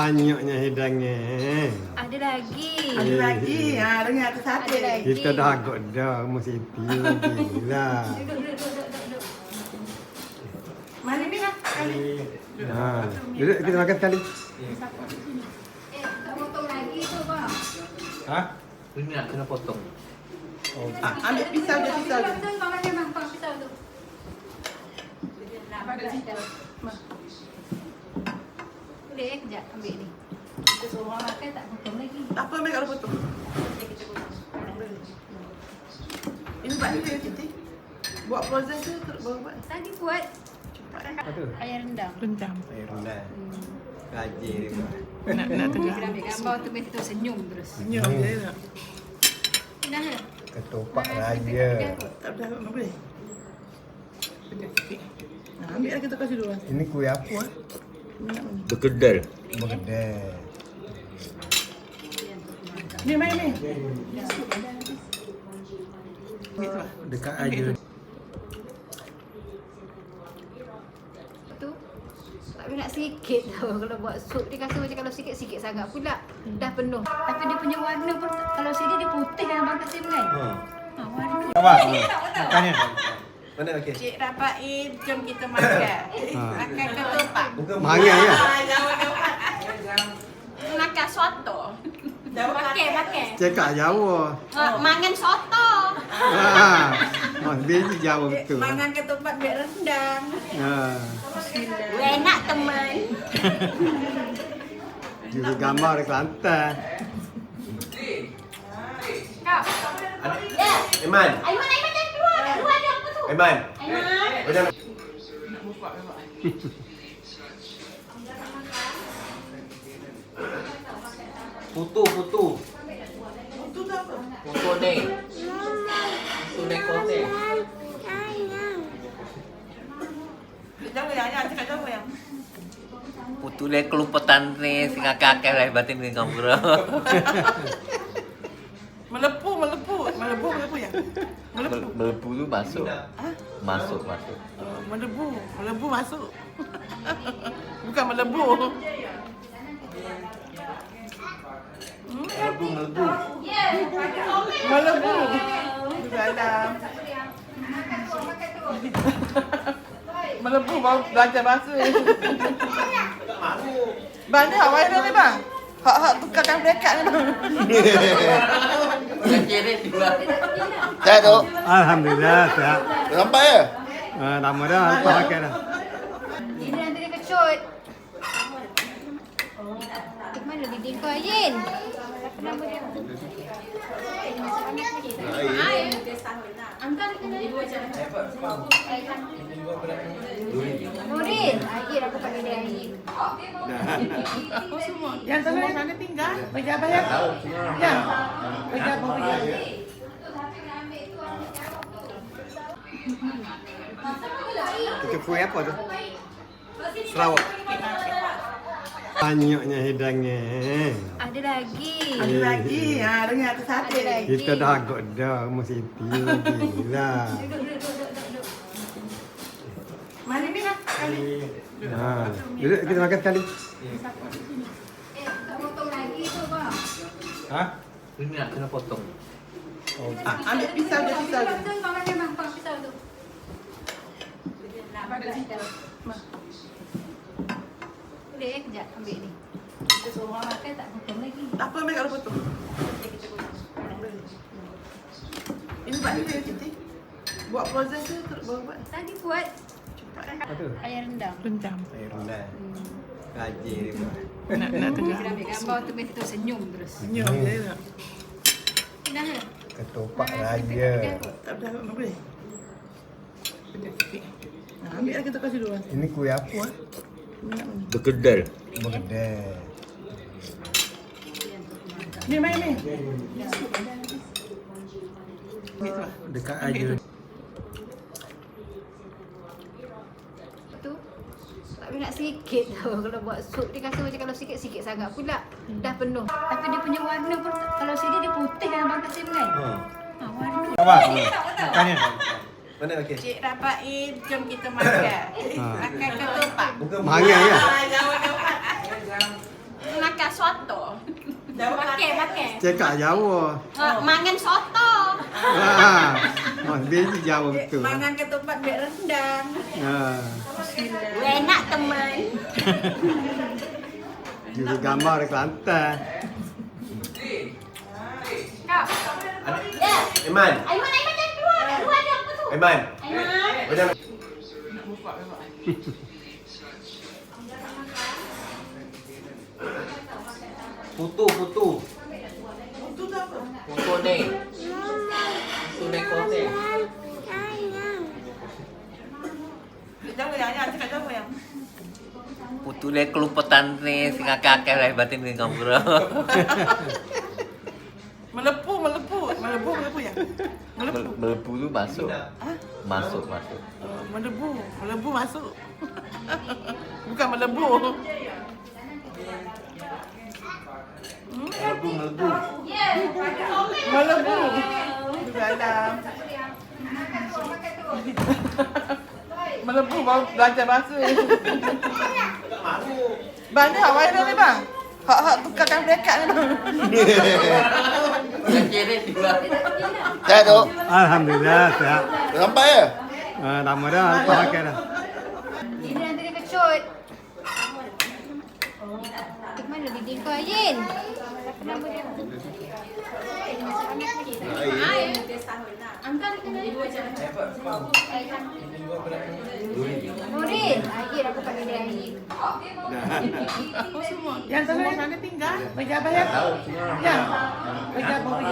Banyaknya hidangnya. Ada lagi. Ada lagi. Ha, dengan atas sate. Kita dah agak dah mesti lagi lah. Duduk. Mana ni lah? Ha, duduk kita makan sekali. Tak potong lagi tu, bang. Ha? Ini nak kena potong. Oh, Ambil pisau je, pisau je. Betul, bang makan bang. Bang pisau tu. Nak makan dah. Boleh kejap ambil ni. Kita suruh orang makan tak potong lagi. Tak apa, ambil kalau potong. Ini buat ni dia, Siti. Buat proses tu terus baru buat. Tadi buat Cepat eh. apa tu? ayam rendang. Rendam. Air rendah. Rajin dia buat. Nak tengah. Kita ambil gambar tu mesti tu senyum terus. Senyum je nak. Dah ke? Ketupat raja. Tak boleh. Sekejap sikit. Ha, ambil lah kita kasih dulu. Ini kuih apa? Minyak mana? Berkedel. Berkedel. Ni main ni. Ni tu lah. Dekat aja. Tu tak boleh nak sikit tau kalau buat sup dia rasa macam kalau sikit-sikit sangat pula dah penuh. Tapi dia punya warna pun kalau sini dia putih kan abang Kasim kan? Ha, warna. Apa? Makannya. Mana okey? Cik Rafael, jom kita makan. Makan ketupat. Mangan ya? Makan soto. Makan. Cakap Jawa. Mangan soto. Ha. Oh, dia Jawa betul. Mangan ketupat biar rendang. Ha. Enak teman. Juga gambar di Kelantan. Kak. Iman. Aiman jangan keluar. Kat luar ada apa tu? Iman. Aiman. Nak buka memang. Putu. Itu tu apa? Putu ni. Putu ni kote. Jawa yang cakap Jawa yang. Putu ni kelupatan ni singa kakek lah batin ni kamu bro. Melepuh ya. Melepu tu masuk. Masuk. Melebu masuk. Bukan melebu. Melebu. Di dalam. Melebu baru belajar bahasa. Banyak viral ni bang. Hak tukarkan dekat ni bang. Yang kiri juga. Saya tu. Alhamdulillah sihat. Sampai ya? Lama dah lepas makan dah. Ini nanti dia kecut. Mana dinding kau Ayin? Apa nama dia? Angkat Nurin. Ayin aku pakai dia Ayin. Yang sana tinggal. Pejabat ya. Ya. Pejabat. Itu kuih apa tu? Sarawak. Banyaknya hidangnya. Ada lagi. Ada lagi. Ha, dengan atas sate. Ada lagi. Kita dah agak dah mesti lagi lah. Duduk. Mana ni lah? Ha, duduk kita makan sekali. Tak potong lagi tu bang. Ha? Ini nak kena potong. Oh, Ambil pisau je, pisau je. Betul bang makan bang. Bang pisau tu. Nak makan dah. Boleh kejap ambil ni. Kita suruh orang makan tak potong lagi. Tak apa, ambil kalau potong. Ini buat ni dia, Siti. Buat proses tu terus baru buat. Tadi buat Cepat eh. apa tu? ayam rendang. Rendam. Air rendah. Rajin dia buat. Nak tengah. Kita ambil gambar tu mesti tu senyum terus. Senyum je nak. Dah ke? Ketupat raja. Tak boleh. Sekejap sikit. Ha, ambil lah kita kasih dulu. Ini kuih apa? Minyak mana? Berkedel. Berkedel. Ni main ni. Ni tu lah. Dekat aja. Tu tak boleh nak sikit tau kalau buat sup dia rasa macam kalau sikit-sikit sangat pula dah penuh. Tapi dia punya warna pun kalau sini dia putih kan abang Kasim kan? Ha, warna. Apa? Makannya. Mana okey? Cik Rafael, jom kita makan. Makan ketupat. Mangan ya? makan soto. Pakai. Cakap Jawa. Mangan soto. Dia Jawa betul. Mangan ketupat bek rendang. Enak teman. Juga gambar di Kelantan. Kau. Iman. Aiman jangan keluar. Keluar ada apa tu? Iman. Aiman. Macam Nak buka memang. Putu. Itu tu apa? Putu ni. Putu ni kote. Jawa yang cakap Jawa yang. Putu ni kelupetan ni sing akeh-akeh lah batin ni ngobrol. Melepuh ya. Melebu tu masuk. Masuk. Melebu masuk. Bukan melebu. Melebu. Di dalam. Melebu baru belajar bahasa. Banyak awak ada ni bang. Hak tukarkan dekat ni bang. Sehat tu? Alhamdulillah sihat. Sampai ya? Lama dah lepas makan dah. Ini nanti dia kecut. Mana bidin kau Ayin? Siapa nama dia? Angkat Nurin. Ayin aku panggil dia Ayin. Yang sana tinggal. Bagi abang ya. Ya. Bagi abang.